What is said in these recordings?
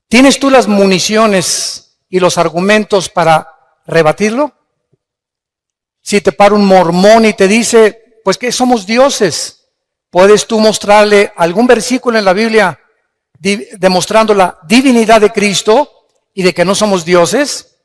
¿Tienes tú las municiones y los argumentos para rebatirlo? Si te para un mormón y te dice, pues que somos dioses, ¿puedes tú mostrarle algún versículo en la Biblia demostrando la divinidad de Cristo y de que no somos dioses?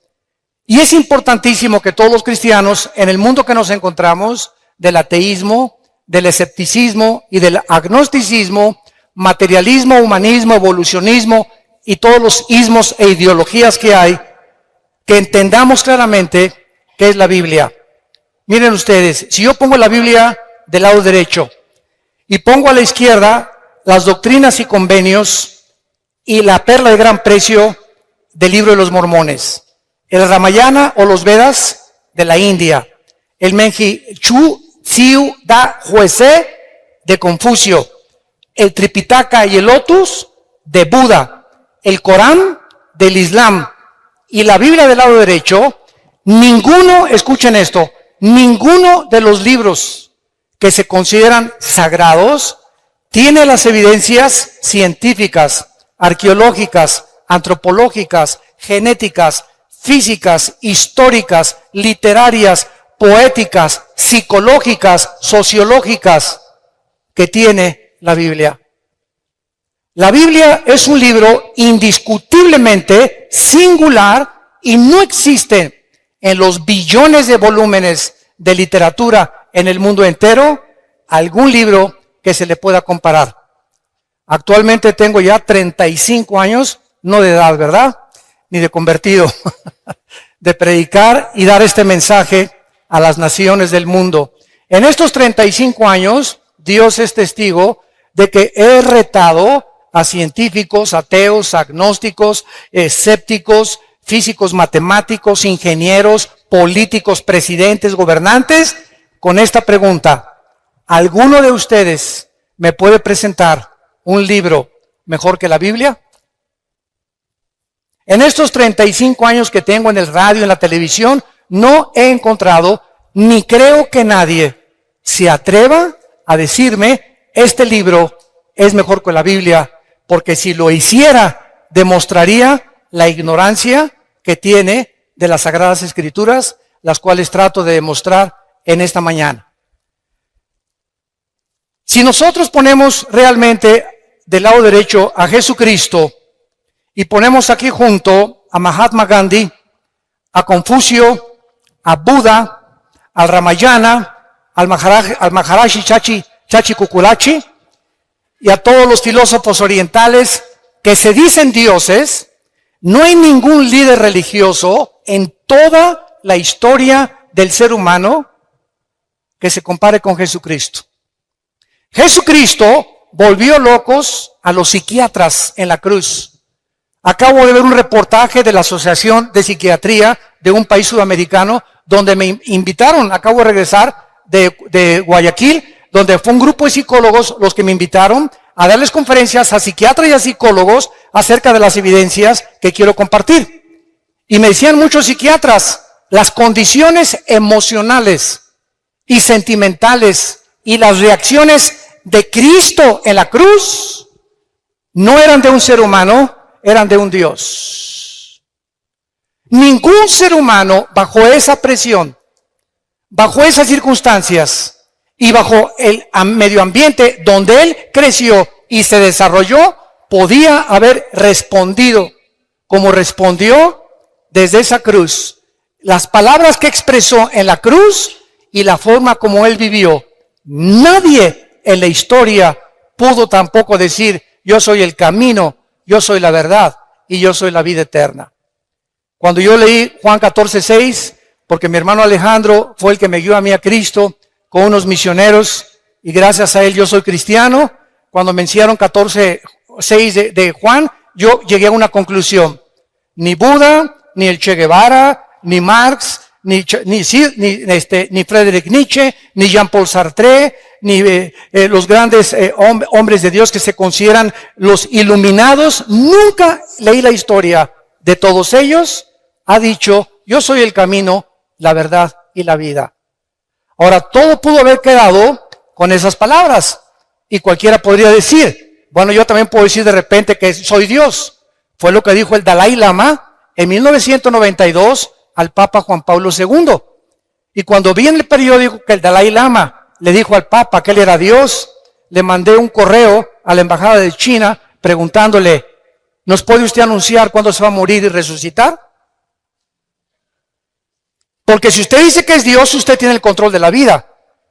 Y es importantísimo que todos los cristianos, en el mundo que nos encontramos, del ateísmo, del escepticismo y del agnosticismo, materialismo, humanismo, evolucionismo y todos los ismos e ideologías que hay, que entendamos claramente qué es la Biblia. Miren ustedes, si yo pongo la Biblia del lado derecho y pongo a la izquierda las doctrinas y convenios y la perla de gran precio del libro de los mormones, el Ramayana o los Vedas de la India, el Menji Chu Siu Da Huese de Confucio, el Tripitaka y el Lotus de Buda, el Corán del Islam y la Biblia del lado derecho, ninguno, escuchen esto, ninguno de los libros que se consideran sagrados tiene las evidencias científicas, arqueológicas, antropológicas, genéticas, físicas, históricas, literarias, poéticas, psicológicas, sociológicas que tiene la Biblia. La Biblia es un libro indiscutiblemente singular y no existe en los billones de volúmenes de literatura en el mundo entero algún libro que se le pueda comparar. Actualmente tengo ya 35 años, no de edad, ¿verdad? Ni de convertido, de predicar y dar este mensaje a las naciones del mundo. En estos 35 años, Dios es testigo de que he retado a científicos, ateos, agnósticos, escépticos, físicos, matemáticos, ingenieros, políticos, presidentes, gobernantes, con esta pregunta: ¿alguno de ustedes me puede presentar un libro mejor que la Biblia? En estos 35 años que tengo en el radio, en la televisión, no he encontrado, ni creo que nadie se atreva a decirme, este libro es mejor que la Biblia, porque si lo hiciera, demostraría la ignorancia que tiene de las Sagradas Escrituras, las cuales trato de demostrar en esta mañana. Si nosotros ponemos realmente del lado derecho a Jesucristo y ponemos aquí junto a Mahatma Gandhi, a Confucio, a Buda, al Ramayana, al Maharaji Chachi Kukulachi y a todos los filósofos orientales que se dicen dioses, no hay ningún líder religioso en toda la historia del ser humano que se compare con Jesucristo. Jesucristo volvió locos a los psiquiatras en la cruz. Acabo de ver un reportaje de la Asociación de Psiquiatría de un país sudamericano donde me invitaron, acabo de regresar de Guayaquil, donde fue un grupo de psicólogos los que me invitaron a darles conferencias a psiquiatras y a psicólogos acerca de las evidencias que quiero compartir. Y me decían muchos psiquiatras, las condiciones emocionales y sentimentales y las reacciones de Cristo en la cruz no eran de un ser humano, eran de un Dios. Ningún ser humano bajo esa presión, bajo esas circunstancias y bajo el medio ambiente donde él creció y se desarrolló, podía haber respondido como respondió desde esa cruz. Las palabras que expresó en la cruz y la forma como él vivió. Nadie en la historia pudo tampoco decir, yo soy el camino, yo soy la verdad y yo soy la vida eterna. Cuando yo leí Juan 14:6, porque mi hermano Alejandro fue el que me guió a mí a Cristo con unos misioneros y gracias a él yo soy cristiano, cuando me enseñaron 14:6 de Juan, yo llegué a una conclusión. Ni Buda, ni el Che Guevara, ni Marx, ni Friedrich Nietzsche, ni Jean-Paul Sartre, ni los grandes hombres de Dios que se consideran los iluminados, nunca leí la historia de todos ellos, ha dicho, yo soy el camino, la verdad y la vida. Ahora, todo pudo haber quedado con esas palabras, y cualquiera podría decir, bueno, yo también puedo decir de repente que soy Dios, Fue lo que dijo el Dalai Lama en 1992 al Papa Juan Pablo II. Y cuando vi en el periódico que el Dalai Lama le dijo al Papa que él era Dios, le mandé un correo a la embajada de China preguntándole, ¿nos puede usted anunciar cuándo se va a morir y resucitar? Porque si usted dice que es Dios, usted tiene el control de la vida.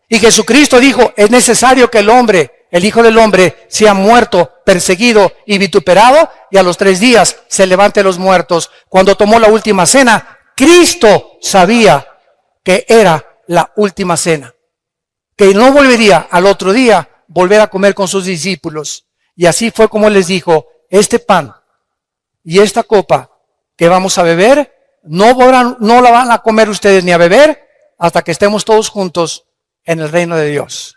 Y Jesucristo dijo, es necesario que el hombre, el Hijo del Hombre, sea muerto, perseguido y vituperado, y a los 3 días se levante de los muertos. Cuando tomó la última cena, Cristo sabía que era la última cena, que no volvería al otro día volver a comer con sus discípulos. Y así fue como les dijo, este pan y esta copa que vamos a beber, no la van a comer ustedes ni a beber hasta que estemos todos juntos en el reino de Dios.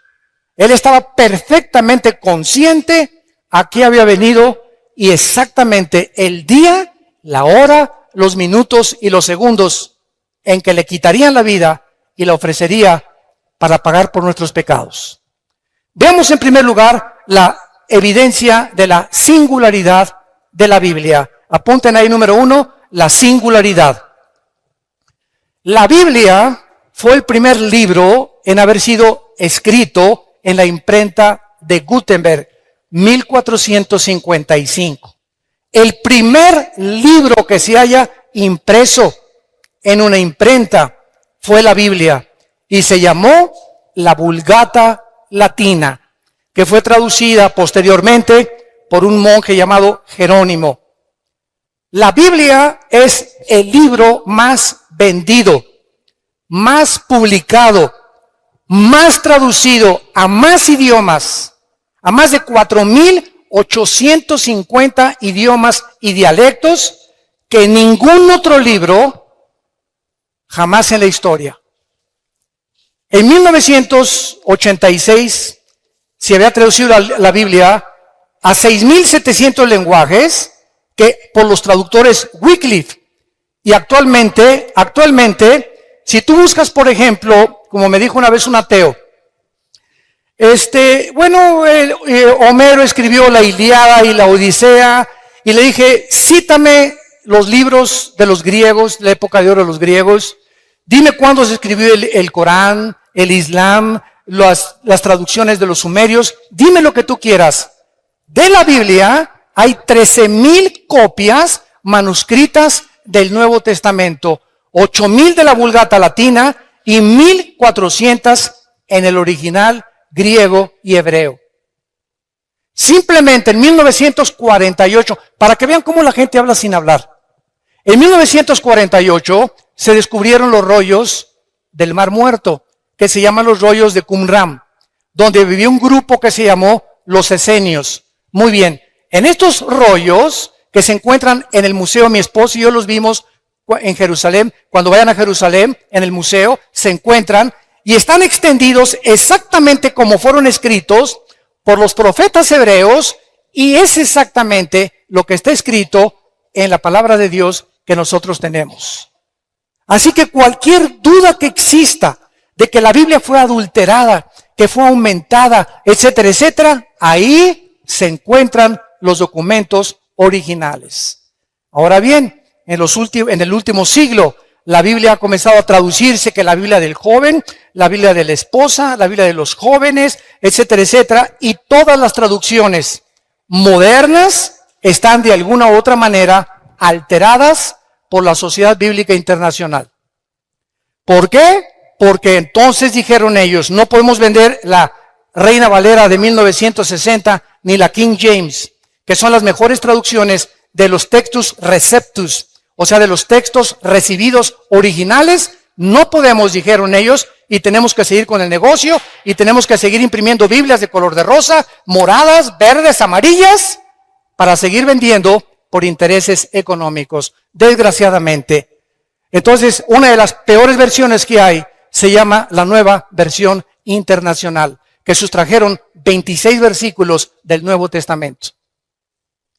Él estaba perfectamente consciente a qué había venido y exactamente el día, la hora, los minutos y los segundos en que le quitarían la vida y la ofrecería para pagar por nuestros pecados. Veamos en primer lugar la evidencia de la singularidad de la Biblia. Apunten ahí número 1, la singularidad. La Biblia fue el primer libro en haber sido escrito en la imprenta de Gutenberg, 1455. El primer libro que se haya impreso en una imprenta fue la Biblia y se llamó la Vulgata Latina, que fue traducida posteriormente por un monje llamado Jerónimo. La Biblia es el libro más vendido, más publicado, más traducido a más idiomas, a más de 4.850 idiomas y dialectos que ningún otro libro jamás en la historia. En 1986 se había traducido la Biblia a 6.700 lenguajes que por los traductores Wycliffe. Y actualmente, si tú buscas, por ejemplo, como me dijo una vez un ateo, Homero escribió la Ilíada y la Odisea, y le dije, cítame los libros de los griegos, la época de oro de los griegos, dime cuándo se escribió el Corán, el Islam, las traducciones de los sumerios, dime lo que tú quieras. De la Biblia hay 13.000 copias manuscritas del Nuevo Testamento, 8.000 de la Vulgata Latina y 1.400 en el original griego y hebreo. Simplemente en 1948, para que vean cómo la gente habla sin hablar, en 1948 se descubrieron los rollos del Mar Muerto, que se llaman los rollos de Qumran, donde vivía un grupo que se llamó los esenios. Muy bien, en estos rollos que se encuentran en el museo, mi esposo y yo los vimos en Jerusalén, cuando vayan a Jerusalén, en el museo, se encuentran y están extendidos exactamente como fueron escritos por los profetas hebreos, y es exactamente lo que está escrito en la palabra de Dios que nosotros tenemos. Así que cualquier duda que exista de que la Biblia fue adulterada, que fue aumentada, etcétera, etcétera, ahí se encuentran los documentos originales. Ahora bien, en el último siglo, la Biblia ha comenzado a traducirse, que la Biblia del joven, la Biblia de la esposa, la Biblia de los jóvenes, etcétera, etcétera, y todas las traducciones modernas están de alguna u otra manera alteradas por la Sociedad Bíblica Internacional. ¿Por qué? Porque entonces dijeron ellos, no podemos vender la Reina Valera de 1960 ni la King James, que son las mejores traducciones de los textus receptus, o sea, de los textos recibidos originales. No podemos, dijeron ellos, y tenemos que seguir con el negocio, y tenemos que seguir imprimiendo Biblias de color de rosa, moradas, verdes, amarillas, para seguir vendiendo por intereses económicos, desgraciadamente. Entonces, una de las peores versiones que hay se llama la Nueva Versión Internacional, que sustrajeron 26 versículos del Nuevo Testamento.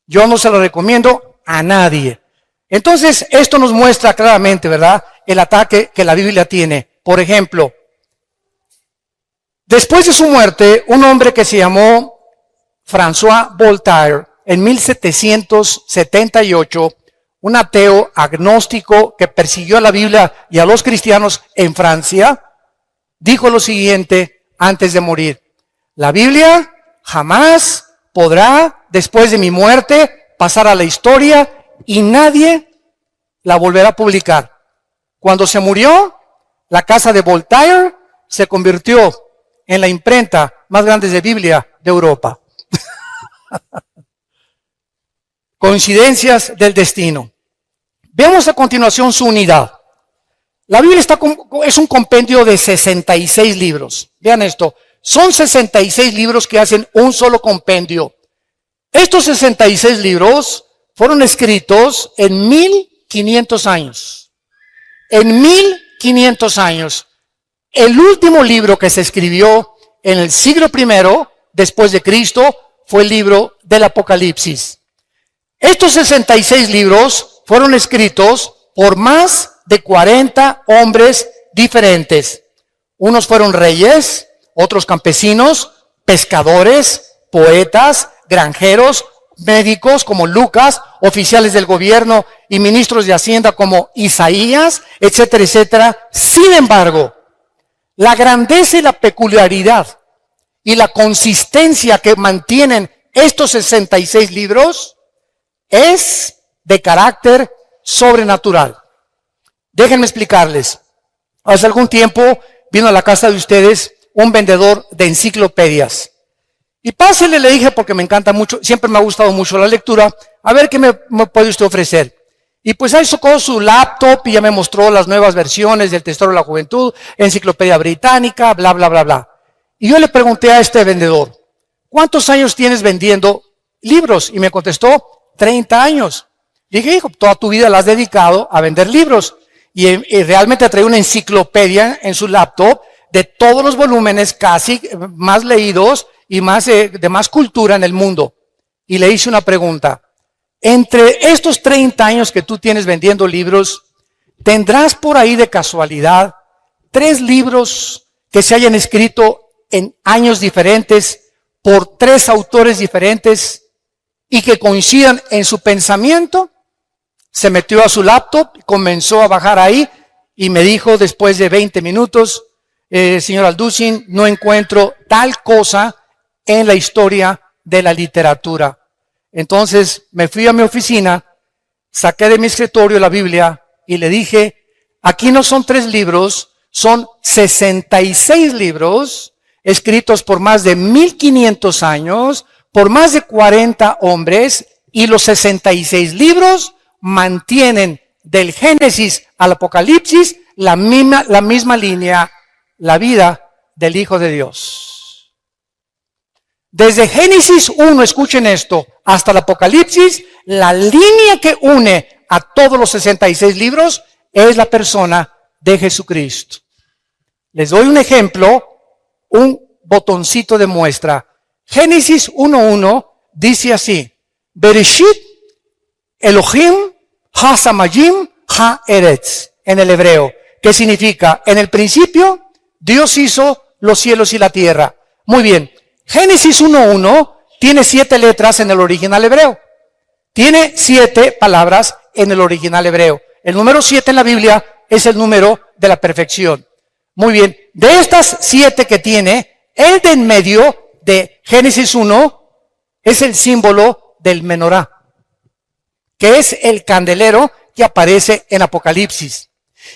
Yo no se lo recomiendo a nadie. Entonces, esto nos muestra claramente, ¿verdad?, el ataque que la Biblia tiene. Por ejemplo, después de su muerte, un hombre que se llamó François Voltaire en 1778, un ateo agnóstico que persiguió a la Biblia y a los cristianos en Francia, dijo lo siguiente antes de morir: la Biblia jamás podrá, después de mi muerte, pasar a la historia y nadie la volverá a publicar. Cuando se murió, la casa de Voltaire se convirtió en la imprenta más grande de Biblia de Europa. Coincidencias del destino. Veamos a continuación su unidad. La Biblia es un compendio de 66 libros. Vean esto. Son 66 libros que hacen un solo compendio. Estos 66 libros fueron escritos en 1500 años. En 1500 años. El último libro que se escribió en el siglo I después de Cristo fue el libro del Apocalipsis. Estos 66 libros fueron escritos por más de 40 hombres diferentes. Unos fueron reyes, otros campesinos, pescadores, poetas, granjeros, médicos como Lucas, oficiales del gobierno y ministros de Hacienda como Isaías, etcétera, etcétera. Sin embargo, la grandeza y la peculiaridad y la consistencia que mantienen estos 66 libros es de carácter sobrenatural. Déjenme explicarles. Hace algún tiempo vino a la casa de ustedes un vendedor de enciclopedias. Y pásele, le dije, porque me encanta mucho, siempre me ha gustado mucho la lectura, a ver qué me puede usted ofrecer. Y pues ahí sacó su laptop y ya me mostró las nuevas versiones del Tesoro de la Juventud, Enciclopedia Británica, bla, bla, bla, bla. Y yo le pregunté a este vendedor, ¿cuántos años tienes vendiendo libros? Y me contestó, 30 años. Dije, hijo, toda tu vida la has dedicado a vender libros. Y realmente trae una enciclopedia en su laptop de todos los volúmenes casi más leídos y más de más cultura en el mundo. Y le hice una pregunta. Entre estos 30 años que tú tienes vendiendo libros, ¿tendrás por ahí de casualidad 3 libros que se hayan escrito en años diferentes por 3 autores diferentes y que coincidan en su pensamiento? Se metió a su laptop, comenzó a bajar ahí y me dijo después de 20 minutos, señor Alducin, no encuentro tal cosa en la historia de la literatura. Entonces me fui a mi oficina, saqué de mi escritorio la Biblia y le dije, aquí no son 3 libros, son 66 libros escritos por más de 1500 años, por más de 40 hombres, y los 66 libros mantienen del Génesis al Apocalipsis la misma línea, la vida del Hijo de Dios. Desde Génesis 1, escuchen esto, hasta el Apocalipsis, la línea que une a todos los 66 libros es la persona de Jesucristo. Les doy un ejemplo, un botoncito de muestra. Génesis 1:1 dice así, Bereshit Elohim ha-samayim ha-eretz, en el hebreo, que significa, en el principio, Dios hizo los cielos y la tierra. Muy bien, Génesis 1:1 tiene 7 letras en el original hebreo. Tiene 7 palabras en el original hebreo. El número 7 en la Biblia es el número de la perfección. Muy bien, de estas 7 que tiene, el de en medio de Génesis 1 es el símbolo del menorá, que es el candelero que aparece en Apocalipsis.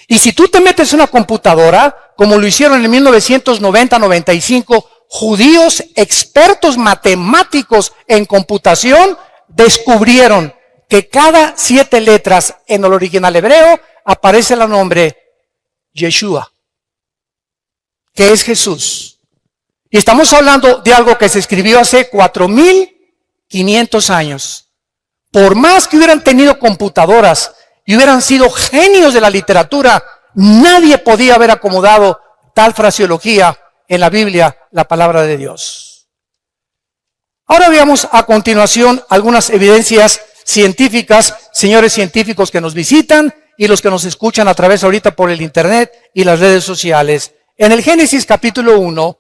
Y si tú te metes en una computadora, como lo hicieron en 1990-95, judíos expertos matemáticos en computación descubrieron que cada 7 letras en el original hebreo aparece el nombre Yeshua, que es Jesús. Y estamos hablando de algo que se escribió hace 4500 años. Por más que hubieran tenido computadoras y hubieran sido genios de la literatura, nadie podía haber acomodado tal fraseología en la Biblia, la palabra de Dios. Ahora veamos a continuación algunas evidencias científicas, señores científicos que nos visitan y los que nos escuchan a través ahorita por el internet y las redes sociales. En el Génesis capítulo 1,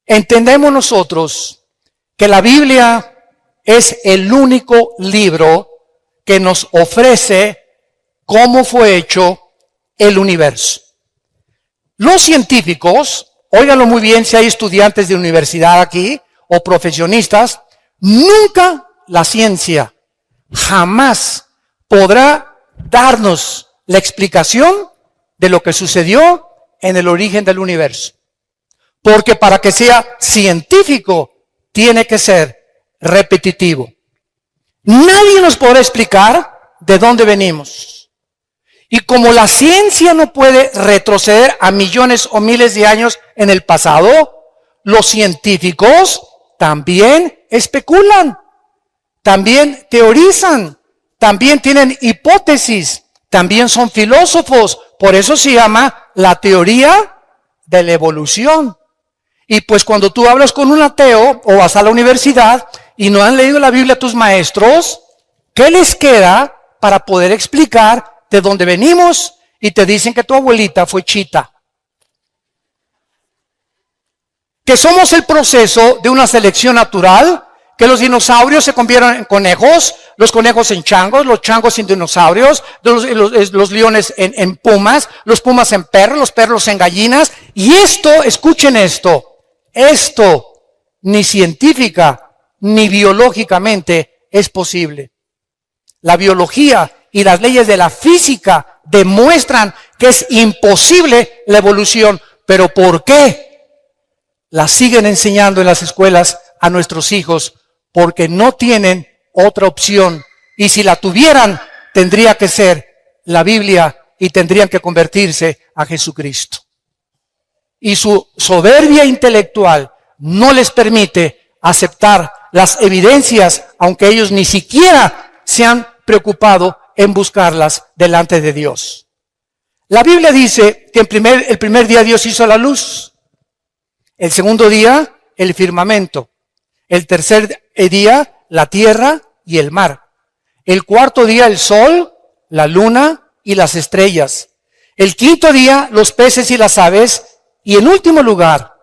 entendemos nosotros que la Biblia es el único libro que nos ofrece cómo fue hecho el universo. Los científicos, óiganlo muy bien si hay estudiantes de universidad aquí o profesionistas, nunca la ciencia jamás podrá darnos la explicación de lo que sucedió en el origen del universo. Porque para que sea científico, tiene que ser repetitivo. Nadie nos podrá explicar de dónde venimos. Y como la ciencia no puede retroceder a millones o miles de años en el pasado, los científicos también especulan, también teorizan, también tienen hipótesis, también son filósofos. Por eso se llama la teoría de la evolución. Y pues cuando tú hablas con un ateo o vas a la universidad y no han leído la Biblia tus maestros, ¿qué les queda para poder explicar de dónde venimos? Y te dicen que tu abuelita fue chita. Que somos el proceso de una selección natural, que los dinosaurios se convierten en conejos, los conejos en changos, los changos en dinosaurios, los leones en pumas, los pumas en perros, los perros en gallinas. Y esto, escuchen esto ni científica ni biológicamente es posible. La biología y las leyes de la física demuestran que es imposible la evolución. ¿Pero por qué? La siguen enseñando en las escuelas a nuestros hijos porque no tienen otra opción. Y si la tuvieran, tendría que ser la Biblia y tendrían que convertirse a Jesucristo. Y su soberbia intelectual no les permite aceptar las evidencias, aunque ellos ni siquiera se han preocupado en buscarlas delante de Dios. La Biblia dice que el primer día Dios hizo la luz, el segundo día el firmamento, el tercer día la tierra y el mar, el cuarto día el sol, la luna y las estrellas, el quinto día los peces y las aves, y en último lugar,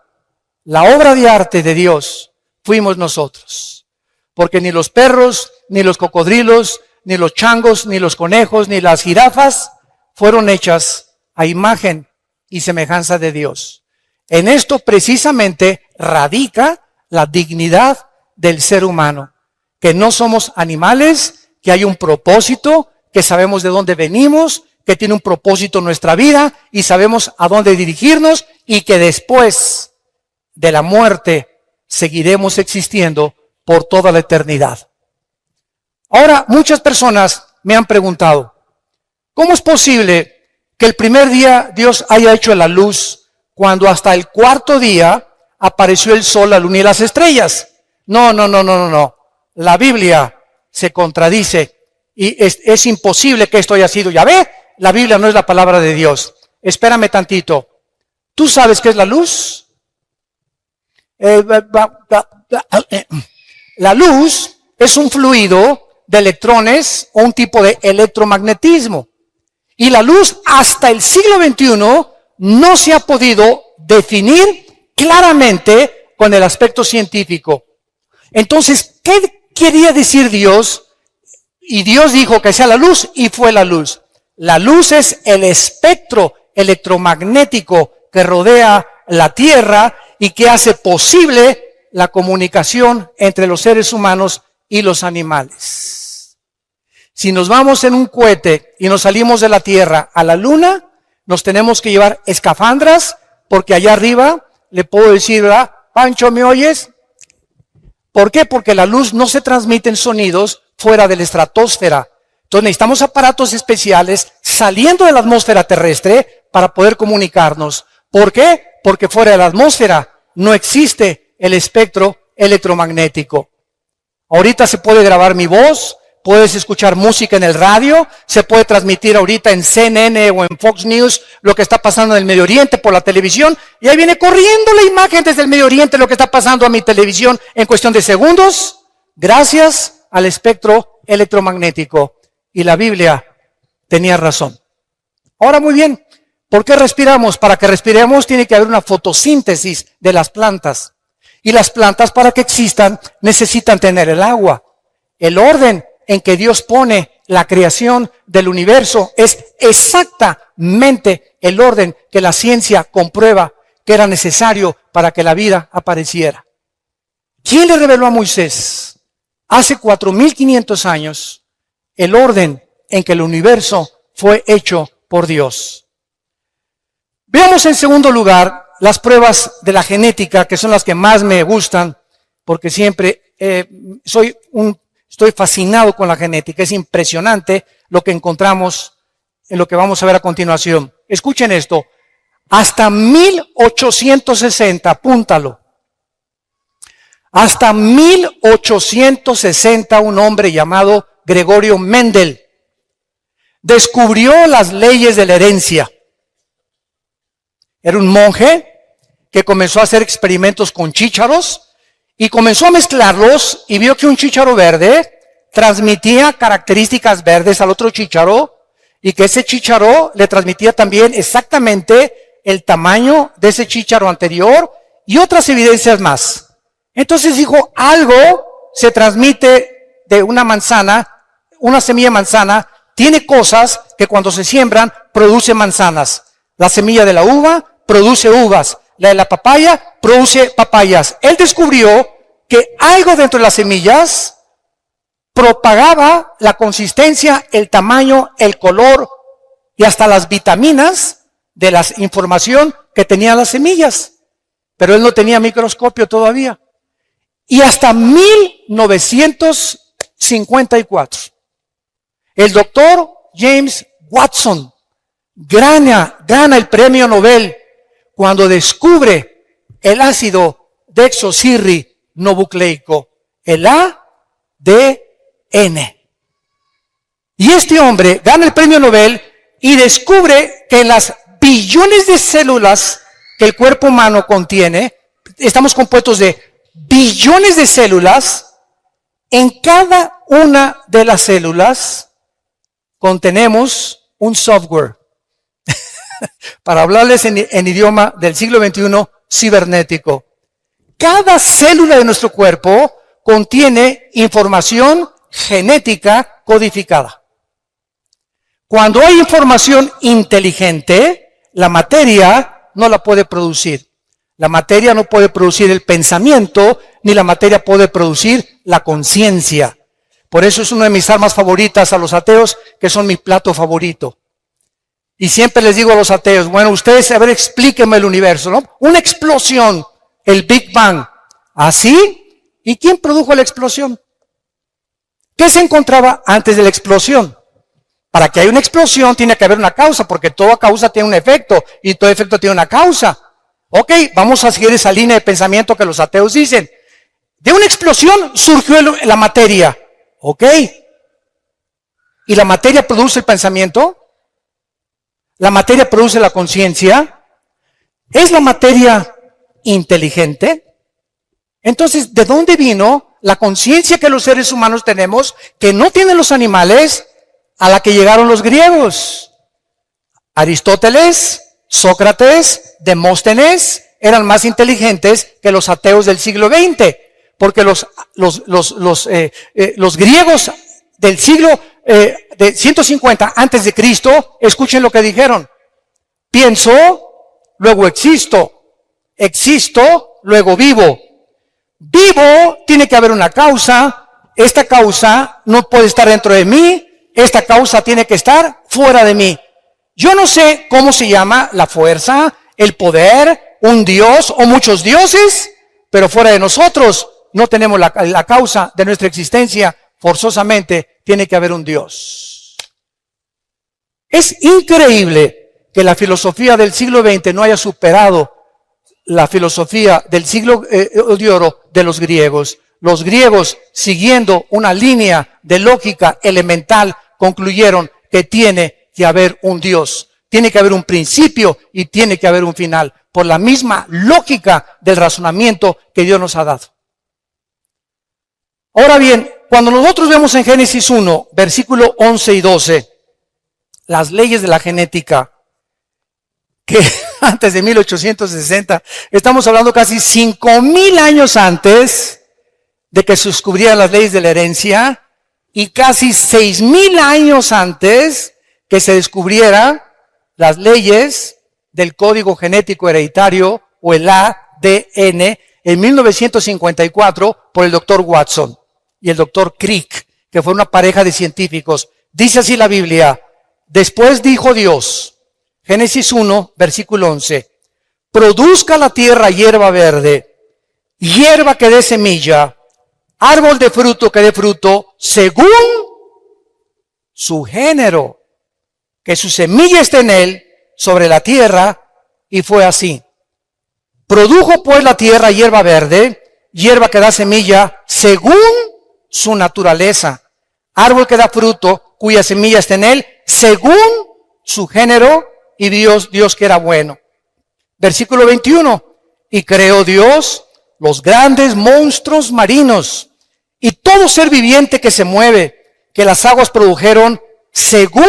la obra de arte de Dios fuimos nosotros. Porque ni los perros, ni los cocodrilos, ni los changos, ni los conejos, ni las jirafas fueron hechas a imagen y semejanza de Dios. En esto precisamente radica la dignidad del ser humano. Que no somos animales, que hay un propósito, que sabemos de dónde venimos, que tiene un propósito en nuestra vida y sabemos a dónde dirigirnos y que después de la muerte seguiremos existiendo por toda la eternidad. Ahora, muchas personas me han preguntado, ¿cómo es posible que el primer día Dios haya hecho la luz cuando hasta el cuarto día apareció el sol, la luna y las estrellas? No. La Biblia se contradice y es imposible que esto haya sido Yahvé. La Biblia no es la palabra de Dios. Espérame tantito. ¿Tú sabes qué es la luz? La luz es un fluido de electrones o un tipo de electromagnetismo. Y la luz hasta el siglo XXI no se ha podido definir claramente con el aspecto científico. Entonces, ¿qué quería decir Dios? Y Dios dijo que sea la luz y fue la luz. La luz es el espectro electromagnético que rodea la Tierra y que hace posible la comunicación entre los seres humanos y los animales. Si nos vamos en un cohete y nos salimos de la Tierra a la Luna, nos tenemos que llevar escafandras, porque allá arriba le puedo decir, ¿verdad? Pancho, ¿me oyes? ¿Por qué? Porque la luz no se transmite en sonidos fuera de la estratosfera. Entonces necesitamos aparatos especiales saliendo de la atmósfera terrestre para poder comunicarnos. ¿Por qué? Porque fuera de la atmósfera no existe el espectro electromagnético. Ahorita se puede grabar mi voz, puedes escuchar música en el radio, se puede transmitir ahorita en CNN o en Fox News lo que está pasando en el Medio Oriente por la televisión, y ahí viene corriendo la imagen desde el Medio Oriente lo que está pasando a mi televisión en cuestión de segundos, gracias al espectro electromagnético. Y la Biblia tenía razón. Ahora muy bien, ¿por qué respiramos? Para que respiremos tiene que haber una fotosíntesis de las plantas. Y las plantas, para que existan, necesitan tener el agua. El orden en que Dios pone la creación del universo es exactamente el orden que la ciencia comprueba que era necesario para que la vida apareciera. ¿Quién le reveló a Moisés hace 4,500 años el orden en que el universo fue hecho por Dios? Veamos en segundo lugar las pruebas de la genética, que son las que más me gustan, porque siempre estoy fascinado con la genética. Es impresionante lo que encontramos en lo que vamos a ver a continuación. Escuchen esto. Hasta 1860, apúntalo. Hasta 1860 un hombre llamado Gregorio Mendel descubrió las leyes de la herencia. Era un monje que comenzó a hacer experimentos con chícharos y comenzó a mezclarlos y vio que un chícharo verde transmitía características verdes al otro chícharo y que ese chícharo le transmitía también exactamente el tamaño de ese chícharo anterior y otras evidencias más. Entonces dijo, algo se transmite de una manzana, una semilla de manzana, tiene cosas que cuando se siembran produce manzanas. La semilla de la uva produce uvas, la de la papaya produce papayas. Él descubrió que algo dentro de las semillas propagaba la consistencia, el tamaño, el color y hasta las vitaminas de la información que tenían las semillas. Pero él no tenía microscopio todavía. Y hasta 1954, el doctor James Watson gana el premio Nobel cuando descubre el ácido desoxirribonucleico, el ADN. Y este hombre gana el premio Nobel y descubre que en las billones de células que el cuerpo humano contiene, estamos compuestos de billones de células, en cada una de las células contenemos un software. Para hablarles en idioma del siglo XXI, cibernético. Cada célula de nuestro cuerpo contiene información genética codificada. Cuando hay información inteligente, la materia no la puede producir. La materia no puede producir el pensamiento, ni la materia puede producir la conciencia. Por eso es una de mis armas favoritas a los ateos, que son mi plato favorito. Y siempre les digo a los ateos, bueno, ustedes, a ver, explíquenme el universo, ¿no? Una explosión, el Big Bang. ¿Así? ¿Y quién produjo la explosión? ¿Qué se encontraba antes de la explosión? Para que haya una explosión tiene que haber una causa, porque toda causa tiene un efecto, y todo efecto tiene una causa. Ok, vamos a seguir esa línea de pensamiento que los ateos dicen. De una explosión surgió la materia. Ok. ¿Y la materia produce el pensamiento? ¿La materia produce la conciencia? ¿Es la materia inteligente? Entonces, ¿de dónde vino la conciencia que los seres humanos tenemos, que no tienen los animales, a la que llegaron los griegos? Aristóteles, Sócrates, Demóstenes eran más inteligentes que los ateos del siglo XX, porque los griegos del siglo de 150 antes de Cristo, escuchen lo que dijeron: pienso, luego existo, luego vivo. Vivo, tiene que haber una causa, esta causa no puede estar dentro de mí, esta causa tiene que estar fuera de mí. Yo no sé cómo se llama la fuerza, el poder, un dios o muchos dioses, pero fuera de nosotros no tenemos la causa de nuestra existencia. Forzosamente tiene que haber un Dios. Es increíble que la filosofía del siglo XX no haya superado la filosofía del siglo de oro de los griegos. Los griegos, siguiendo una línea de lógica elemental, concluyeron que tiene que haber un Dios. Tiene que haber un principio y tiene que haber un final, por la misma lógica del razonamiento que Dios nos ha dado. Ahora bien, cuando nosotros vemos en Génesis 1, versículo 11 y 12, las leyes de la genética, que antes de 1860, estamos hablando casi 5,000 años antes de que se descubrieran las leyes de la herencia, y casi 6,000 años antes que se descubriera las leyes del código genético hereditario o el ADN en 1954 por el doctor Watson y el doctor Crick, que fue una pareja de científicos. Dice así la Biblia: después dijo Dios, Génesis 1, versículo 11, produzca la tierra hierba verde, hierba que dé semilla, árbol de fruto que dé fruto, según su género, que su semilla esté en él, sobre la tierra, y fue así. Produjo pues la tierra hierba verde, hierba que da semilla, según su naturaleza, árbol que da fruto, cuya semilla está en él, según su género, y Dios que era bueno. Versículo 21, y creó Dios los grandes monstruos marinos, y todo ser viviente que se mueve, que las aguas produjeron, según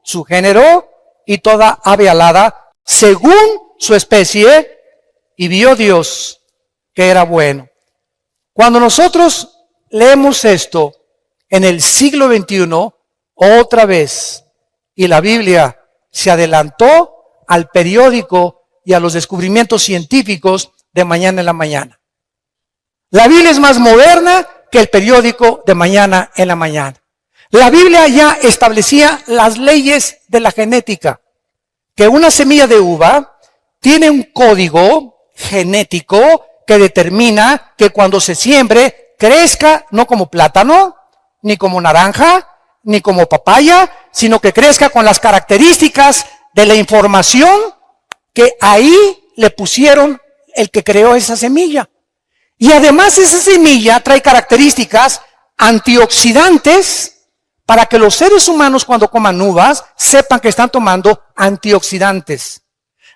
su género, y toda ave alada, según su especie, y vio Dios que era bueno. Cuando nosotros leemos esto en el siglo XXI, otra vez, y la Biblia se adelantó al periódico y a los descubrimientos científicos de mañana en la mañana. La Biblia es más moderna que el periódico de mañana en la mañana. La Biblia ya establecía las leyes de la genética, que una semilla de uva tiene un código genético que determina que cuando se siembre crezca no como plátano, ni como naranja, ni como papaya, sino que crezca con las características de la información que ahí le pusieron el que creó esa semilla. Y además esa semilla trae características antioxidantes para que los seres humanos cuando coman uvas sepan que están tomando antioxidantes.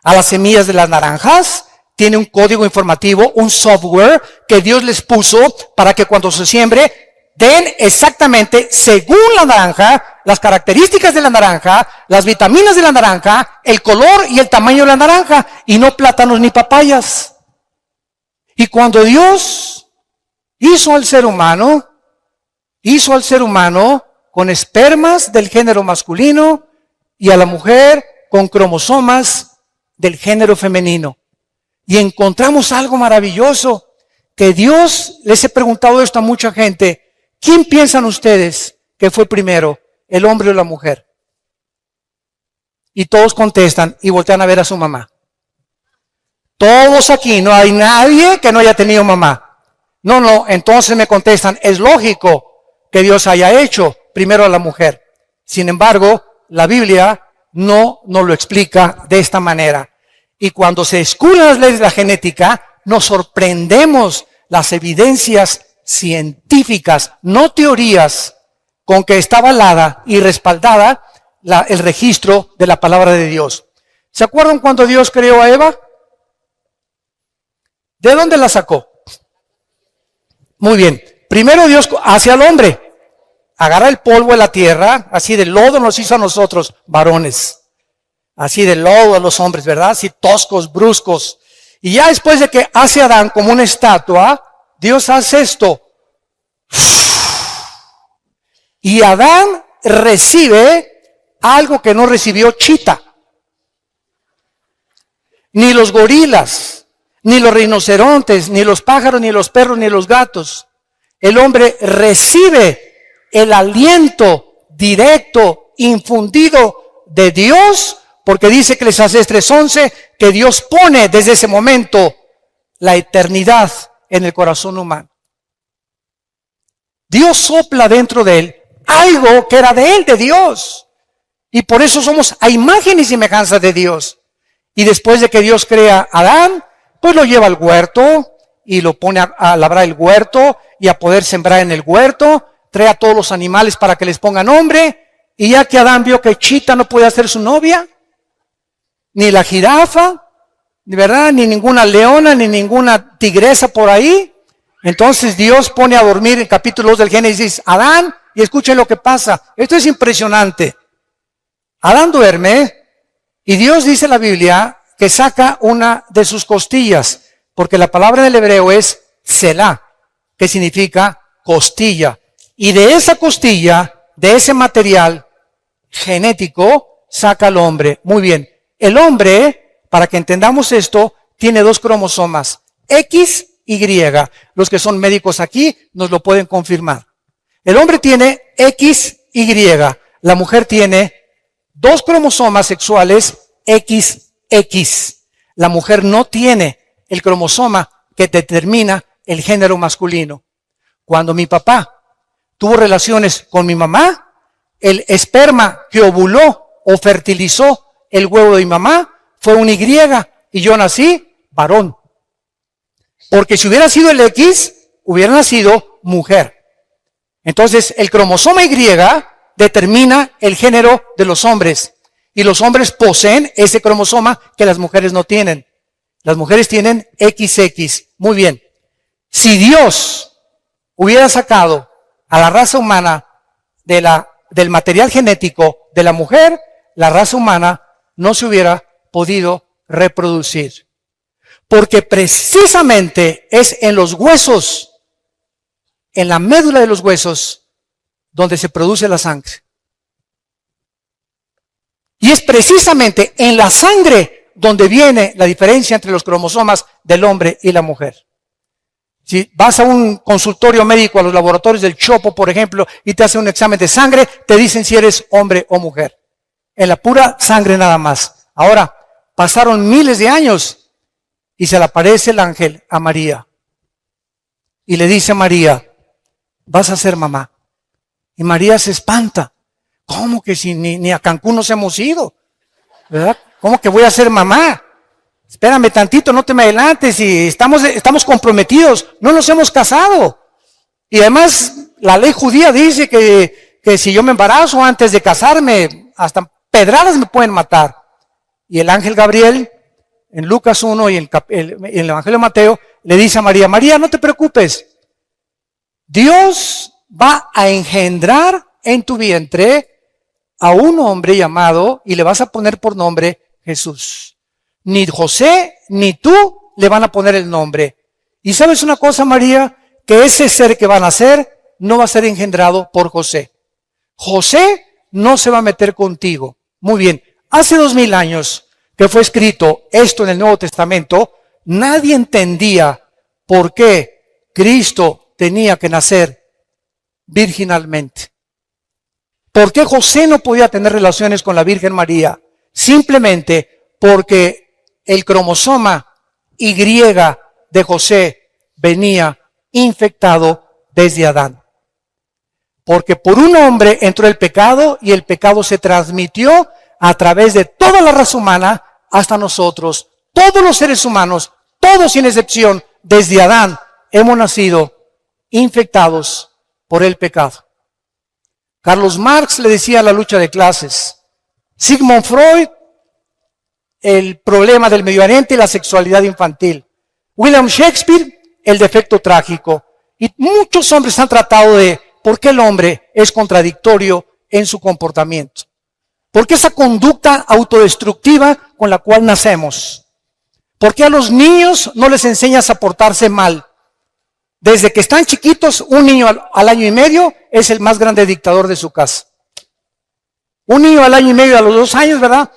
A las semillas de las naranjas tiene un código informativo, un software que Dios les puso para que cuando se siembre den exactamente, según la naranja, las características de la naranja, las vitaminas de la naranja, el color y el tamaño de la naranja, y no plátanos ni papayas. Y cuando Dios hizo al ser humano con espermas del género masculino y a la mujer con cromosomas del género femenino. Y encontramos algo maravilloso, que Dios, les he preguntado esto a mucha gente, ¿quién piensan ustedes que fue primero, el hombre o la mujer? Y todos contestan y voltean a ver a su mamá. Todos aquí, no hay nadie que no haya tenido mamá. No, entonces me contestan, es lógico que Dios haya hecho primero a la mujer. Sin embargo, la Biblia no nos lo explica de esta manera. Y cuando se descubren las leyes de la genética, nos sorprendemos las evidencias científicas, no teorías, con que está avalada y respaldada el registro de la palabra de Dios. ¿Se acuerdan cuando Dios creó a Eva? ¿De dónde la sacó? Muy bien. Primero Dios hace al hombre. Agarra el polvo de la tierra, así de lodo nos hizo a nosotros, varones. Así de lodo a los hombres, ¿verdad? Así toscos, bruscos. Y ya después de que hace a Adán como una estatua, Dios hace esto. Y Adán recibe algo que no recibió Chita. Ni los gorilas, ni los rinocerontes, ni los pájaros, ni los perros, ni los gatos. El hombre recibe el aliento directo, infundido de Dios, porque dice Eclesiastés 3:11 que Dios pone desde ese momento la eternidad en el corazón humano. Dios sopla dentro de él algo que era de él, de Dios. Y por eso somos a imagen y semejanza de Dios. Y después de que Dios crea a Adán, pues lo lleva al huerto y lo pone a labrar el huerto y a poder sembrar en el huerto. Trae a todos los animales para que les pongan nombre. Y ya que Adán vio que Chita no podía ser su novia, ni la jirafa, ¿verdad? Ni ninguna leona, ni ninguna tigresa por ahí. Entonces Dios pone a dormir en capítulo 2 del Génesis Adán, y escuchen lo que pasa. Esto es impresionante. Adán duerme y Dios dice en la Biblia que saca una de sus costillas, porque la palabra del hebreo es Selah, que significa costilla. Y de esa costilla, de ese material genético, saca al hombre. Muy bien. El hombre, para que entendamos esto, tiene 2 cromosomas, X y Y. Los que son médicos aquí nos lo pueden confirmar. El hombre tiene X, Y. La mujer tiene 2 cromosomas sexuales XX. La mujer no tiene el cromosoma que determina el género masculino. Cuando mi papá tuvo relaciones con mi mamá, el esperma que ovuló o fertilizó el huevo de mi mamá fue un Y y yo nací varón. Porque si hubiera sido el X, hubiera nacido mujer. Entonces, el cromosoma Y determina el género de los hombres. Y los hombres poseen ese cromosoma que las mujeres no tienen. Las mujeres tienen XX. Muy bien. Si Dios hubiera sacado a la raza humana del material genético de la mujer, la raza humana no se hubiera podido reproducir. Porque precisamente es en los huesos, en la médula de los huesos, donde se produce la sangre. Y es precisamente en la sangre donde viene la diferencia entre los cromosomas del hombre y la mujer. Si vas a un consultorio médico, a los laboratorios del Chopo, por ejemplo, y te hacen un examen de sangre, te dicen si eres hombre o mujer. En la pura sangre nada más. Ahora, pasaron miles de años y se le aparece el ángel a María. Y le dice a María, vas a ser mamá. Y María se espanta. ¿Cómo que si ni a Cancún nos hemos ido? ¿Verdad? ¿Cómo que voy a ser mamá? Espérame tantito, no te me adelantes, y estamos comprometidos, no nos hemos casado. Y además, la ley judía dice que si yo me embarazo antes de casarme, hasta pedradas me pueden matar. Y el ángel Gabriel, en Lucas 1 y en el Evangelio de Mateo, le dice a María, María, no te preocupes, Dios va a engendrar en tu vientre a un hombre llamado, y le vas a poner por nombre Jesús. Ni José ni tú le van a poner el nombre. Y sabes una cosa, María, que ese ser que van a nacer no va a ser engendrado por José. José no se va a meter contigo. Muy bien, hace 2000 años que fue escrito esto en el Nuevo Testamento, nadie entendía por qué Cristo tenía que nacer virginalmente. ¿Por qué José no podía tener relaciones con la Virgen María? Simplemente porque el cromosoma Y de José venía infectado desde Adán. Porque por un hombre entró el pecado y el pecado se transmitió a través de toda la raza humana hasta nosotros. Todos los seres humanos, todos sin excepción, desde Adán, hemos nacido infectados por el pecado. Carlos Marx le decía la lucha de clases. Sigmund Freud, el problema del Medio Oriente y la sexualidad infantil. William Shakespeare, el defecto trágico. Y muchos hombres han tratado de por qué el hombre es contradictorio en su comportamiento. ¿Por qué esa conducta autodestructiva con la cual nacemos? ¿Por qué a los niños no les enseñas a portarse mal? Desde que están chiquitos, un niño al año y medio es el más grande dictador de su casa. Un niño al año y medio, a los 2 años, ¿verdad?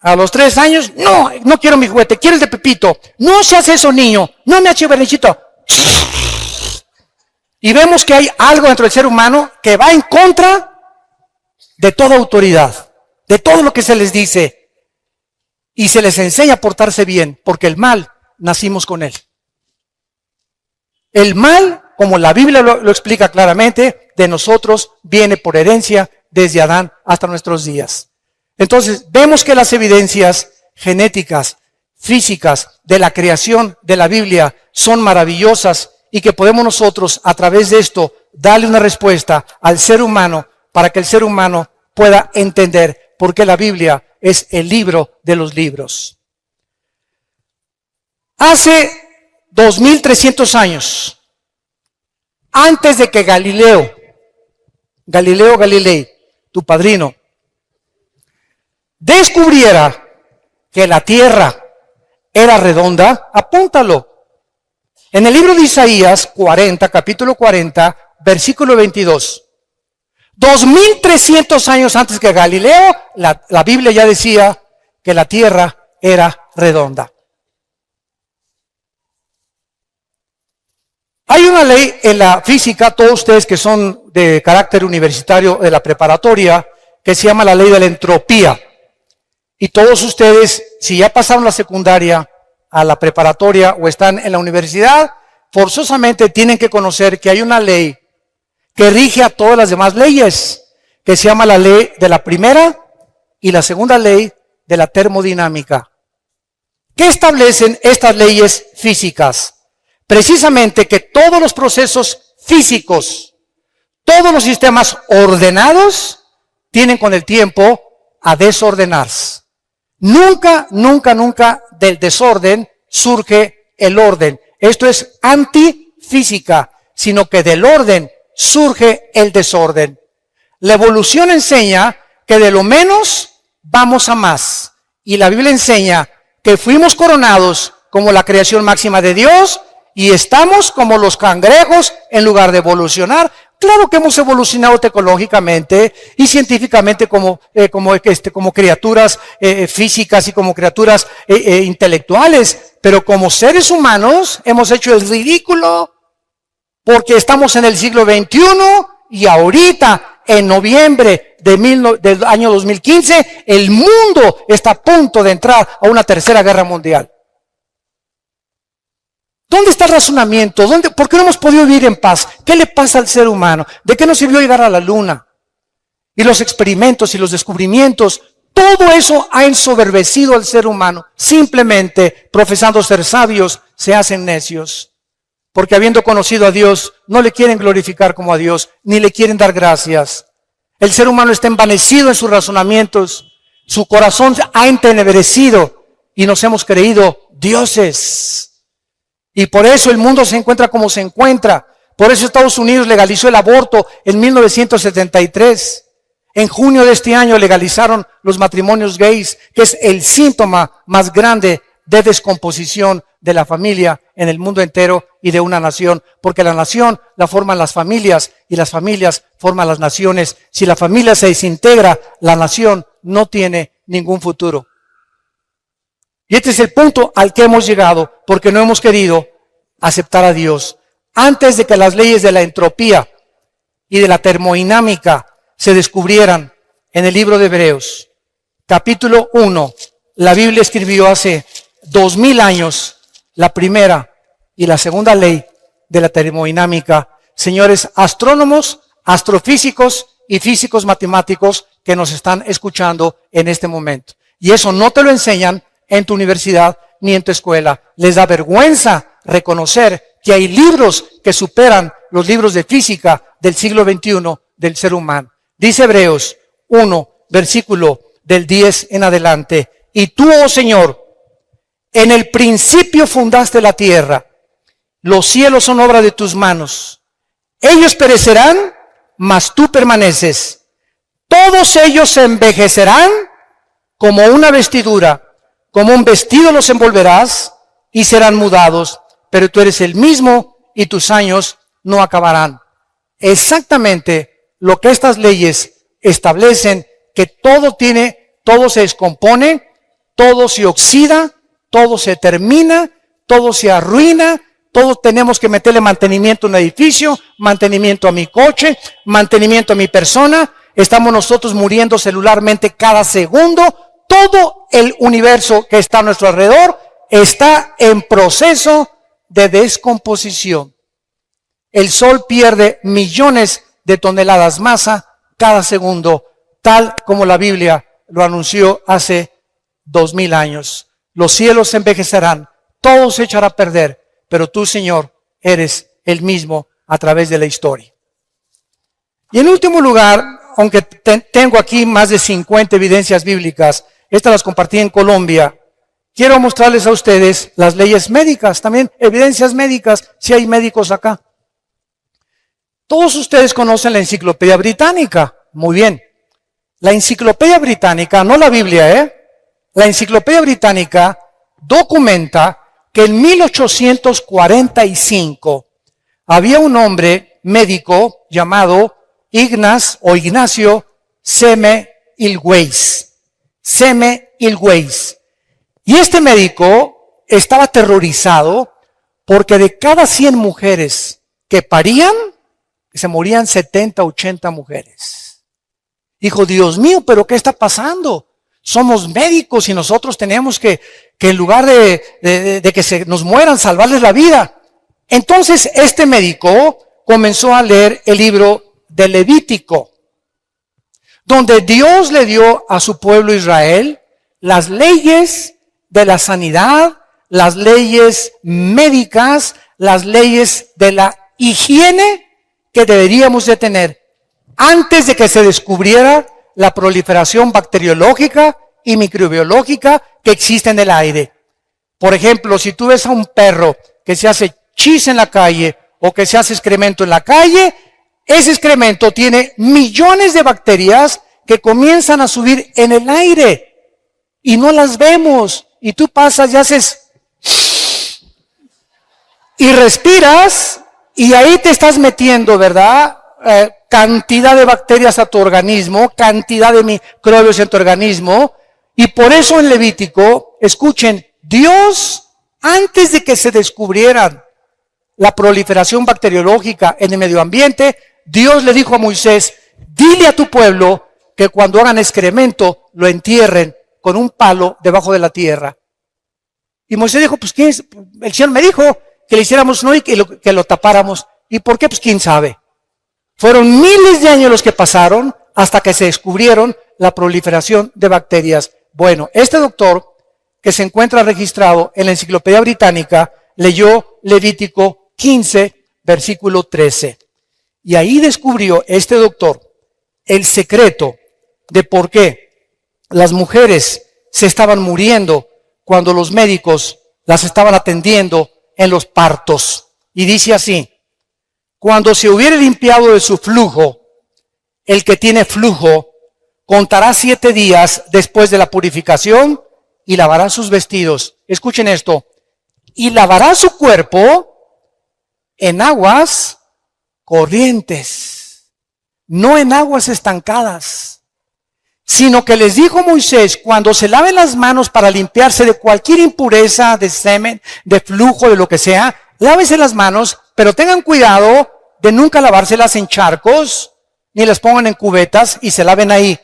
A los 3 años, no quiero mi juguete, quiero el de Pepito. No seas eso, niño, no me hagas berrinchito. Y vemos que hay algo dentro del ser humano que va en contra de toda autoridad, de todo lo que se les dice. Y se les enseña a portarse bien, porque el mal nacimos con él. El mal, como la Biblia lo explica claramente, de nosotros viene por herencia desde Adán hasta nuestros días. Entonces, vemos que las evidencias genéticas, físicas de la creación de la Biblia son maravillosas y que podemos nosotros, a través de esto, darle una respuesta al ser humano para que el ser humano pueda entender por qué la Biblia es el libro de los libros. Hace 2300 años, antes de que Galileo Galilei, tu padrino, descubriera que la tierra era redonda, apúntalo. En el libro de Isaías 40, capítulo 40, versículo 22. 2300 años antes que Galileo, la Biblia ya decía que la tierra era redonda. Hay una ley en la física, todos ustedes que son de carácter universitario de la preparatoria, que se llama la ley de la entropía. Y todos ustedes, si ya pasaron la secundaria a la preparatoria o están en la universidad, forzosamente tienen que conocer que hay una ley que rige a todas las demás leyes, que se llama la ley de la primera y la segunda ley de la termodinámica. ¿Qué establecen estas leyes físicas? Precisamente que todos los procesos físicos, todos los sistemas ordenados, tienen con el tiempo a desordenarse. Nunca, nunca, nunca del desorden surge el orden. Esto es antifísica, sino que del orden surge el desorden. La evolución enseña que de lo menos vamos a más. Y la Biblia enseña que fuimos coronados como la creación máxima de Dios y estamos como los cangrejos en lugar de evolucionar. Claro que hemos evolucionado tecnológicamente y científicamente como criaturas físicas y como criaturas intelectuales, pero como seres humanos hemos hecho el ridículo porque estamos en el siglo XXI y ahorita, en noviembre del año 2015, el mundo está a punto de entrar a una tercera guerra mundial. ¿Dónde está el razonamiento? ¿Por qué no hemos podido vivir en paz? ¿Qué le pasa al ser humano? ¿De qué nos sirvió llegar a la luna? Y los experimentos y los descubrimientos, todo eso ha ensoberbecido al ser humano. Simplemente, profesando ser sabios, se hacen necios. Porque habiendo conocido a Dios, no le quieren glorificar como a Dios, ni le quieren dar gracias. El ser humano está envanecido en sus razonamientos. Su corazón ha entenebrecido y nos hemos creído dioses. Y por eso el mundo se encuentra como se encuentra. Por eso Estados Unidos legalizó el aborto en 1973. En junio de este año legalizaron los matrimonios gays, que es el síntoma más grande de descomposición de la familia en el mundo entero y de una nación. Porque la nación la forman las familias y las familias forman las naciones. Si la familia se desintegra, la nación no tiene ningún futuro. Y este es el punto al que hemos llegado porque no hemos querido aceptar a Dios. Antes de que las leyes de la entropía y de la termodinámica se descubrieran en el libro de Hebreos, capítulo 1, la Biblia escribió hace 2000 años la primera y la segunda ley de la termodinámica. Señores astrónomos, astrofísicos y físicos matemáticos que nos están escuchando en este momento. Y eso no te lo enseñan en tu universidad ni en tu escuela. Les da vergüenza reconocer que hay libros que superan los libros de física del siglo XXI del ser humano. Dice Hebreos 1, versículo del 10 en adelante. Y tú, oh Señor, en el principio fundaste la tierra. Los cielos son obra de tus manos. Ellos perecerán, mas tú permaneces. Todos ellos se envejecerán como una vestidura. Como un vestido los envolverás y serán mudados, pero tú eres el mismo y tus años no acabarán. Exactamente lo que estas leyes establecen, que todo se descompone, todo se oxida, todo se termina, todo se arruina, todos tenemos que meterle mantenimiento a un edificio, mantenimiento a mi coche, mantenimiento a mi persona. Estamos nosotros muriendo celularmente cada segundo. Todo el universo que está a nuestro alrededor está en proceso de descomposición. El Sol pierde millones de toneladas masa cada segundo, tal como la Biblia lo anunció hace 2000 años. Los cielos se envejecerán, todo se echará a perder, pero tú, Señor, eres el mismo a través de la historia. Y en último lugar, aunque tengo aquí más de 50 evidencias bíblicas, estas las compartí en Colombia, quiero mostrarles a ustedes las leyes médicas, también evidencias médicas, si hay médicos acá. Todos ustedes conocen la Enciclopedia Británica, muy bien. La Enciclopedia Británica, no la Biblia, la Enciclopedia Británica documenta que en 1845 había un hombre médico llamado Ignacio Semmelweis. Y este médico estaba aterrorizado porque de cada 100 mujeres que parían, se morían 70, 80 mujeres. Dijo, Dios mío, ¿pero qué está pasando? Somos médicos y nosotros tenemos que en lugar de que se nos mueran, salvarles la vida. Entonces este médico comenzó a leer el libro de Levítico, donde Dios le dio a su pueblo Israel las leyes de la sanidad, las leyes médicas, las leyes de la higiene que deberíamos de tener antes de que se descubriera la proliferación bacteriológica y microbiológica que existe en el aire. Por ejemplo, si tú ves a un perro que se hace chis en la calle o que se hace excremento en la calle, ese excremento tiene millones de bacterias que comienzan a subir en el aire y no las vemos. Y tú pasas y haces y respiras y ahí te estás metiendo, ¿verdad? Cantidad de bacterias a tu organismo, cantidad de microbios en tu organismo. Y por eso en Levítico, escuchen, Dios, antes de que se descubrieran la proliferación bacteriológica en el medio ambiente, Dios le dijo a Moisés, dile a tu pueblo que cuando hagan excremento lo entierren con un palo debajo de la tierra. Y Moisés dijo, pues ¿quién es? El Señor me dijo que le hiciéramos no y que lo tapáramos. ¿Y por qué? Pues quién sabe. Fueron miles de años los que pasaron hasta que se descubrieron la proliferación de bacterias. Bueno, este doctor, que se encuentra registrado en la Enciclopedia Británica, leyó Levítico 15, versículo 13. Y ahí descubrió este doctor el secreto de por qué las mujeres se estaban muriendo cuando los médicos las estaban atendiendo en los partos. Y dice así, cuando se hubiere limpiado de su flujo, el que tiene flujo contará 7 días después de la purificación y lavará sus vestidos. Escuchen esto. Y lavará su cuerpo en aguas corrientes, no en aguas estancadas, sino que les dijo Moisés, cuando se laven las manos para limpiarse de cualquier impureza, de semen, de flujo, de lo que sea, lávense las manos, pero tengan cuidado de nunca lavárselas en charcos, ni las pongan en cubetas y se laven ahí.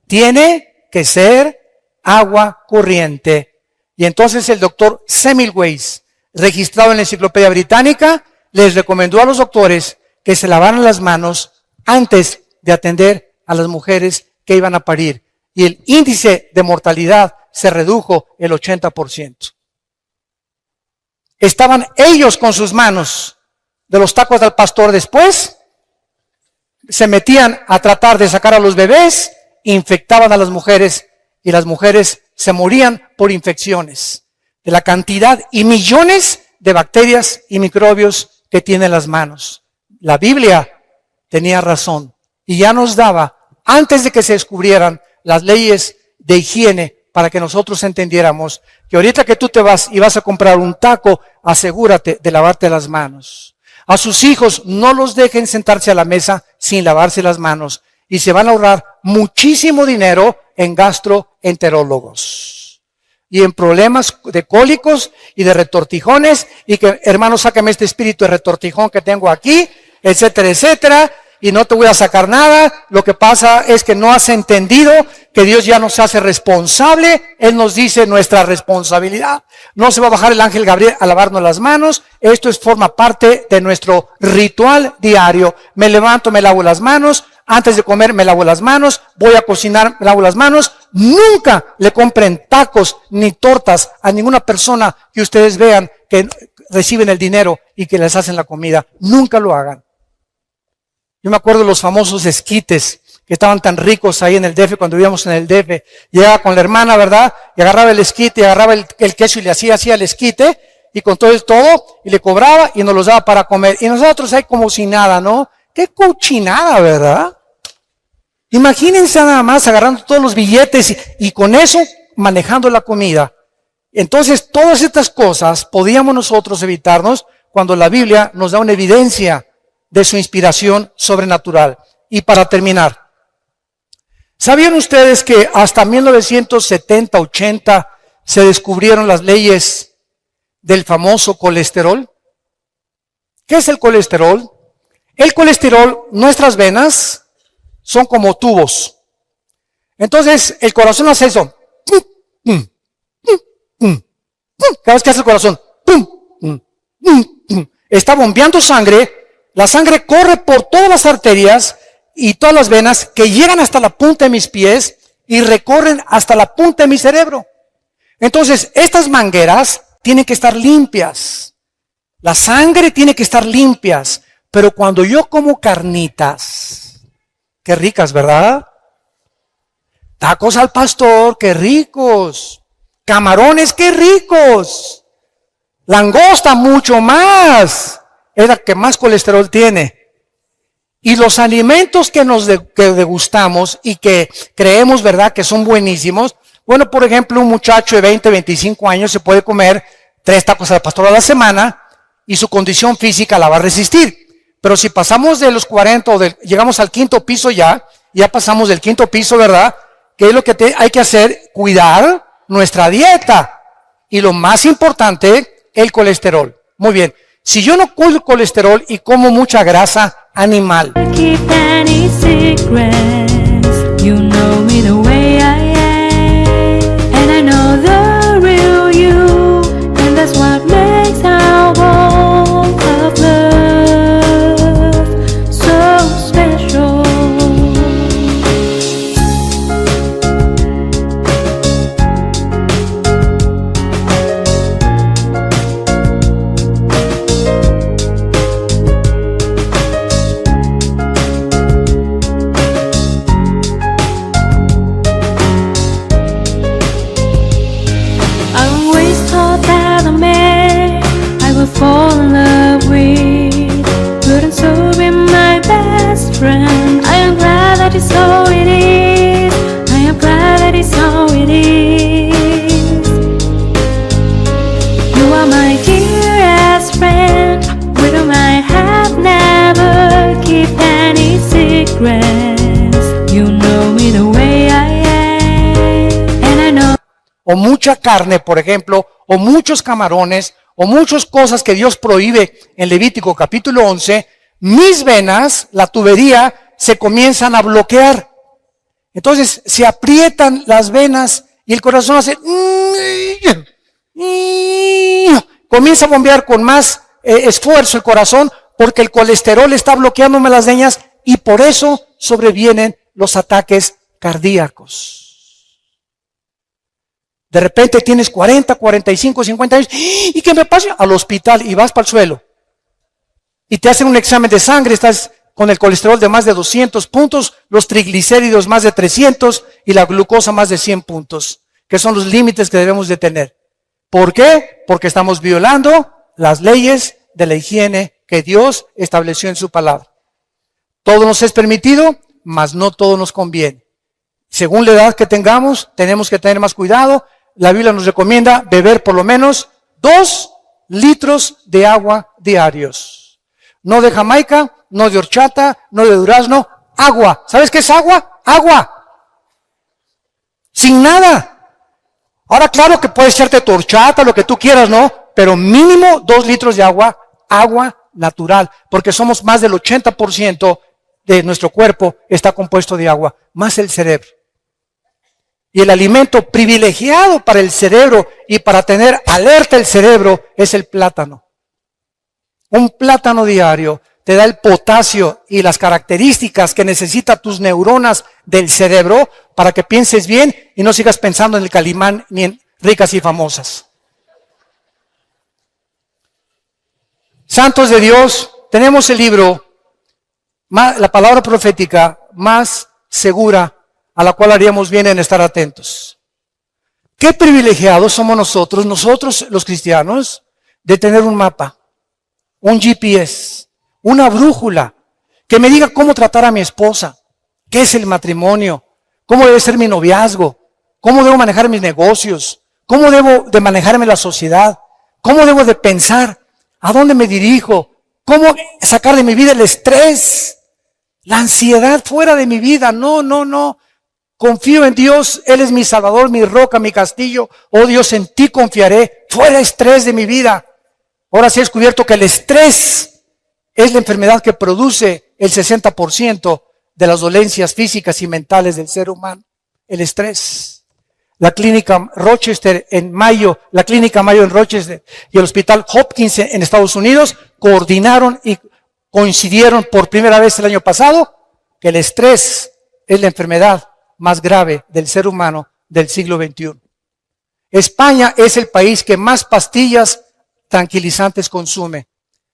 Tiene que ser agua corriente. Y entonces el doctor Semmelweis, registrado en la Enciclopedia Británica, les recomendó a los doctores que se lavaran las manos antes de atender a las mujeres que iban a parir. Y el índice de mortalidad se redujo el 80%. Estaban ellos con sus manos de los tacos del pastor después, se metían a tratar de sacar a los bebés, infectaban a las mujeres y las mujeres se morían por infecciones de la cantidad y millones de bacterias y microbios que tienen las manos. La Biblia tenía razón y ya nos daba, antes de que se descubrieran las leyes de higiene, para que nosotros entendiéramos que ahorita que tú te vas y vas a comprar un taco, asegúrate de lavarte las manos. A sus hijos no los dejen sentarse a la mesa sin lavarse las manos y se van a ahorrar muchísimo dinero en gastroenterólogos y en problemas de cólicos y de retortijones y que, hermano, sácame este espíritu de retortijón que tengo aquí, etcétera, etcétera. Y no te voy a sacar nada. Lo que pasa es que no has entendido que Dios ya nos hace responsable. Él nos dice nuestra responsabilidad. No se va a bajar el ángel Gabriel a lavarnos las manos. Esto forma parte de nuestro ritual diario. Me levanto, me lavo las manos. Antes de comer me lavo las manos. Voy a cocinar, me lavo las manos. Nunca le compren tacos ni tortas a ninguna persona que ustedes vean que reciben el dinero y que les hacen la comida. Nunca lo hagan. Yo me acuerdo de los famosos esquites que estaban tan ricos ahí en el DF, cuando vivíamos en el DF. Llegaba con la hermana, ¿verdad? Y agarraba el esquite, y agarraba el queso y le hacía así al esquite, y con todo y le cobraba y nos los daba para comer. Y nosotros ahí como si nada, ¿no? Qué cochinada, ¿verdad? Imagínense nada más agarrando todos los billetes y con eso manejando la comida. Entonces, todas estas cosas podíamos nosotros evitarnos cuando la Biblia nos da una evidencia de su inspiración sobrenatural. Y para terminar, ¿sabían ustedes que hasta 1970, 80 se descubrieron las leyes del famoso colesterol? ¿Qué es el colesterol? El colesterol, nuestras venas son como tubos. Entonces, el corazón hace eso. Cada vez que hace el corazón, está bombeando sangre. La sangre corre por todas las arterias y todas las venas que llegan hasta la punta de mis pies y recorren hasta la punta de mi cerebro. Entonces, estas mangueras tienen que estar limpias. La sangre tiene que estar limpias. Pero cuando yo como carnitas, qué ricas, ¿verdad? Tacos al pastor, qué ricos. Camarones, qué ricos. Langosta, mucho más. Es la que más colesterol tiene. Y los alimentos que que degustamos y que creemos, ¿verdad?, que son buenísimos. Bueno, por ejemplo, un muchacho de 20, 25 años se puede comer 3 tacos al pastor a la semana y su condición física la va a resistir. Pero si pasamos de los 40 llegamos al 5º piso ya pasamos del 5º piso, ¿verdad? ¿Qué es lo que hay que hacer? Cuidar nuestra dieta. Y lo más importante, el colesterol. Muy bien. Si yo no cuido el colesterol y como mucha grasa animal. O mucha carne, por ejemplo, o muchos camarones, o muchas cosas que Dios prohíbe en Levítico capítulo 11, mis venas, la tubería, se comienzan a bloquear. Entonces se aprietan las venas y el corazón hace... Comienza a bombear con más esfuerzo el corazón porque el colesterol está bloqueándome las venas y por eso sobrevienen los ataques cardíacos. De repente tienes 40, 45, 50 años. ¿Y qué me pasa? Al hospital y vas para el suelo. Y te hacen un examen de sangre. Estás con el colesterol de más de 200 puntos, los triglicéridos más de 300 y la glucosa más de 100 puntos. Que son los límites que debemos de tener. ¿Por qué? Porque estamos violando las leyes de la higiene que Dios estableció en su palabra. Todo nos es permitido, mas no todo nos conviene. Según la edad que tengamos, tenemos que tener más cuidado. La Biblia nos recomienda beber por lo menos 2 litros de agua diarios. No de Jamaica, no de horchata, no de durazno, agua. ¿Sabes qué es agua? Agua. Sin nada. Ahora claro que puedes echarte tu horchata, lo que tú quieras, ¿no? Pero mínimo 2 litros de agua, agua natural. Porque somos más del 80% de nuestro cuerpo está compuesto de agua, más el cerebro. Y el alimento privilegiado para el cerebro y para tener alerta el cerebro es el plátano. Un plátano diario te da el potasio y las características que necesitan tus neuronas del cerebro para que pienses bien y no sigas pensando en el Calimán ni en ricas y famosas. Santos de Dios, tenemos el libro, la palabra profética más segura a la cual haríamos bien en estar atentos. Qué privilegiados somos nosotros los cristianos, de tener un mapa, un GPS, una brújula, que me diga cómo tratar a mi esposa, qué es el matrimonio, cómo debe ser mi noviazgo, cómo debo manejar mis negocios, ¿Cómo debo de manejarme en la sociedad? ¿Cómo debo de pensar? ¿A dónde me dirijo? ¿Cómo sacar de mi vida el estrés? La ansiedad fuera de mi vida. No, no, no. Confío en Dios. Él es mi Salvador, mi roca, mi castillo. Oh Dios, en ti confiaré. Fuera estrés de mi vida. Ahora sí he descubierto que el estrés es la enfermedad que produce el 60% de las dolencias físicas y mentales del ser humano. El estrés. La clínica Rochester en Mayo, la clínica Mayo en Rochester y el hospital Hopkins en Estados Unidos coordinaron y coincidieron por primera vez el año pasado que el estrés es la enfermedad más grave del ser humano del siglo XXI. España es el país que más pastillas tranquilizantes consume.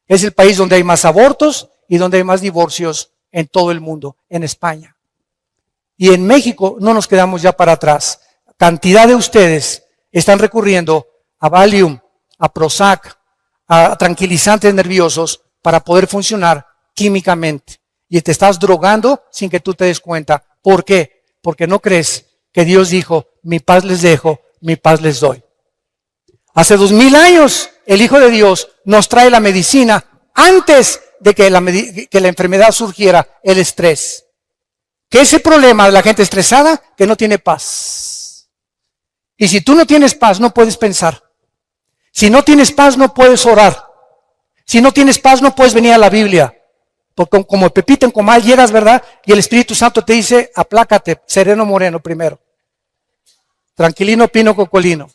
Es el país donde hay más abortos y donde hay más divorcios en todo el mundo, en España. Y en México no nos quedamos ya para atrás. Cantidad de ustedes están recurriendo a Valium, a Prozac, a tranquilizantes nerviosos para poder funcionar químicamente. Y te estás drogando sin que tú te des cuenta. ¿Por qué? Porque no crees que Dios dijo, mi paz les dejo, mi paz les doy. Hace 2000 años el Hijo de Dios nos trae la medicina antes de que la enfermedad surgiera, el estrés. ¿Qué es el problema de la gente estresada? Que no tiene paz. Y si tú no tienes paz, no puedes pensar. Si no tienes paz, no puedes orar. Si no tienes paz, no puedes venir a la Biblia. Porque como Pepita en Comal llegas, ¿verdad? Y el Espíritu Santo te dice, aplácate, sereno moreno primero. Tranquilino pino cocolino.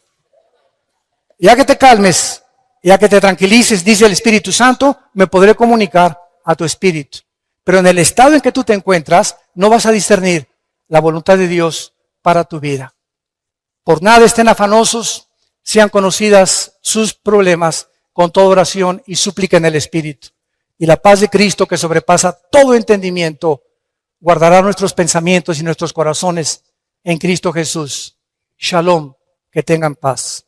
Ya que te calmes, ya que te tranquilices, dice el Espíritu Santo, me podré comunicar a tu espíritu. Pero en el estado en que tú te encuentras, no vas a discernir la voluntad de Dios para tu vida. Por nada estén afanosos, sean conocidas sus problemas con toda oración y súplica en el Espíritu. Y la paz de Cristo, que sobrepasa todo entendimiento, guardará nuestros pensamientos y nuestros corazones en Cristo Jesús. Shalom, que tengan paz.